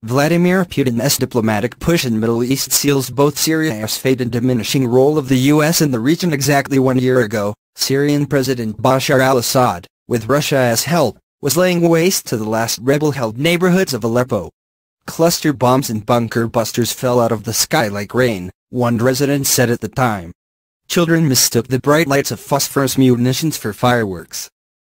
Vladimir Putin's diplomatic push in Middle East seals both Syria's fate and diminishing role of the U.S. in the region. Exactly 1 year ago, Syrian President Bashar al-Assad, with Russia's help, was laying waste to the last rebel-held neighborhoods of Aleppo. Cluster bombs and bunker busters fell out of the sky like rain, one resident said at the time. Children mistook the bright lights of phosphorus munitions for fireworks.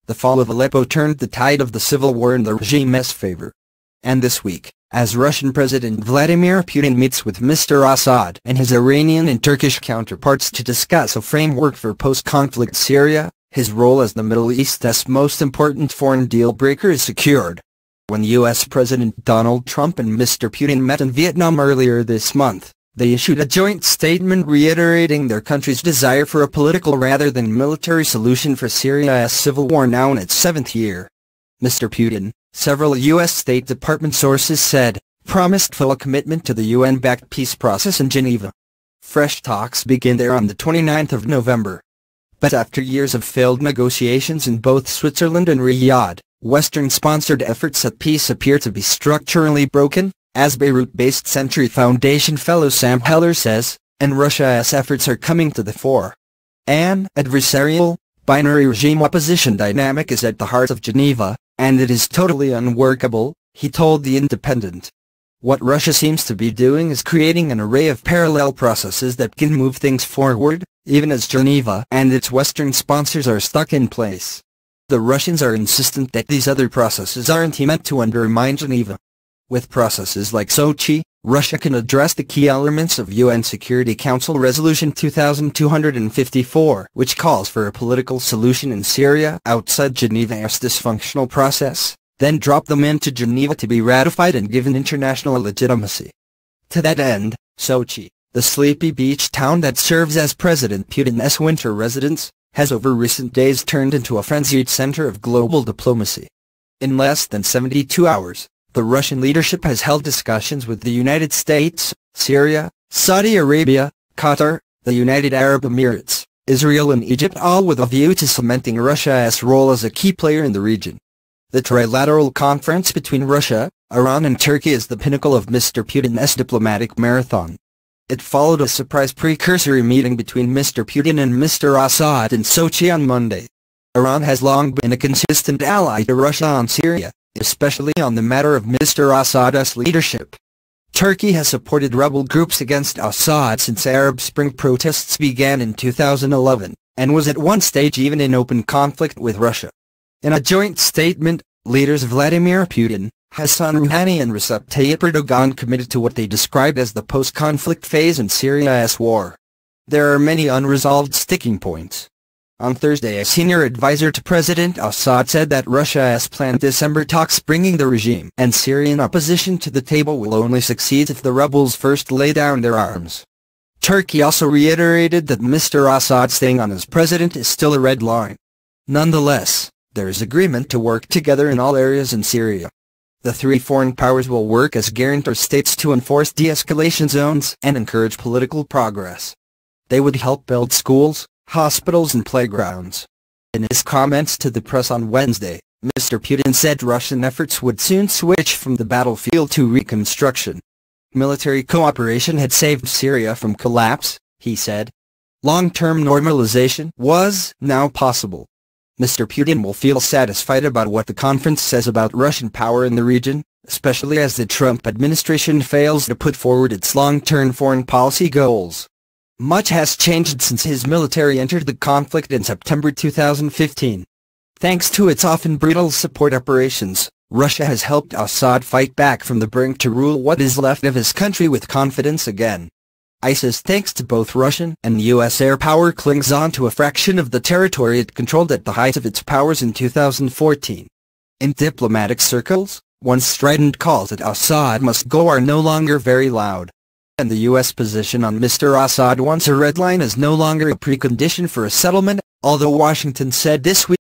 The fall of Aleppo turned the tide of the civil war in the regime's favor. And this week, as Russian President Vladimir Putin meets with Mr. Assad and his Iranian and Turkish counterparts to discuss a framework for post-conflict Syria, his role as the Middle East's most important foreign deal-breaker is secured. When U.S. President Donald Trump and Mr. Putin met in Vietnam earlier this month, they issued a joint statement reiterating their country's desire for a political rather than military solution for Syria's civil war now in its 7th year. Mr. Putin, several U.S. State Department sources said, promised full commitment to the UN-backed peace process in Geneva. Fresh talks begin there on the 29th of November. But after years of failed negotiations in both Switzerland and Riyadh, Western-sponsored efforts at peace appear to be structurally broken, as Beirut-based Century Foundation fellow Sam Heller says, and Russia's efforts are coming to the fore. An adversarial, binary regime opposition dynamic is at the heart of Geneva, and it is totally unworkable, he told The Independent. What Russia seems to be doing is creating an array of parallel processes that can move things forward, even as Geneva and its Western sponsors are stuck in place. The Russians are insistent that these other processes aren't meant to undermine Geneva. With processes like Sochi, Russia can address the key elements of UN Security Council Resolution 2254, which calls for a political solution in Syria outside Geneva's dysfunctional process, then drop them into Geneva to be ratified and given international legitimacy. To that end, Sochi, the sleepy beach town that serves as President Putin's winter residence, has over recent days turned into a frenzied center of global diplomacy. In less than 72 hours, the Russian leadership has held discussions with the United States, Syria, Saudi Arabia, Qatar, the United Arab Emirates, Israel and Egypt, all with a view to cementing Russia's role as a key player in the region. The trilateral conference between Russia, Iran and Turkey is the pinnacle of Mr. Putin's diplomatic marathon. It followed a surprise precursory meeting between Mr. Putin and Mr. Assad in Sochi on Monday. Iran has long been a consistent ally to Russia on Syria, especially on the matter of Mr. Assad's leadership. Turkey has supported rebel groups against Assad since Arab Spring protests began in 2011, and was at one stage even in open conflict with Russia. In a joint statement, leaders Vladimir Putin, Hassan Rouhani and Recep Tayyip Erdogan committed to what they described as the post-conflict phase in Syria's war. There are many unresolved sticking points. On Thursday, a senior advisor to President Assad said that Russia's planned December talks bringing the regime and Syrian opposition to the table will only succeed if the rebels first lay down their arms. Turkey also reiterated that Mr. Assad staying on as president is still a red line. Nonetheless, there is agreement to work together in all areas in Syria. The three foreign powers will work as guarantor states to enforce de-escalation zones and encourage political progress. They would help build schools, hospitals and playgrounds. In his comments to the press on Wednesday, Mr. Putin said Russian efforts would soon switch from the battlefield to reconstruction. Military cooperation had saved Syria from collapse, he said. Long-term normalization was now possible. Mr. Putin will feel satisfied about what the conference says about Russian power in the region, especially as the Trump administration fails to put forward its long-term foreign policy goals. Much has changed since his military entered the conflict in September 2015. Thanks to its often brutal support operations, Russia has helped Assad fight back from the brink to rule what is left of his country with confidence again. ISIS, thanks to both Russian and U.S. air power, clings on to a fraction of the territory it controlled at the height of its powers in 2014. In diplomatic circles, once strident calls that Assad must go are no longer very loud. And the U.S. position on Mr. Assad once a red line is no longer a precondition for a settlement, although Washington said this week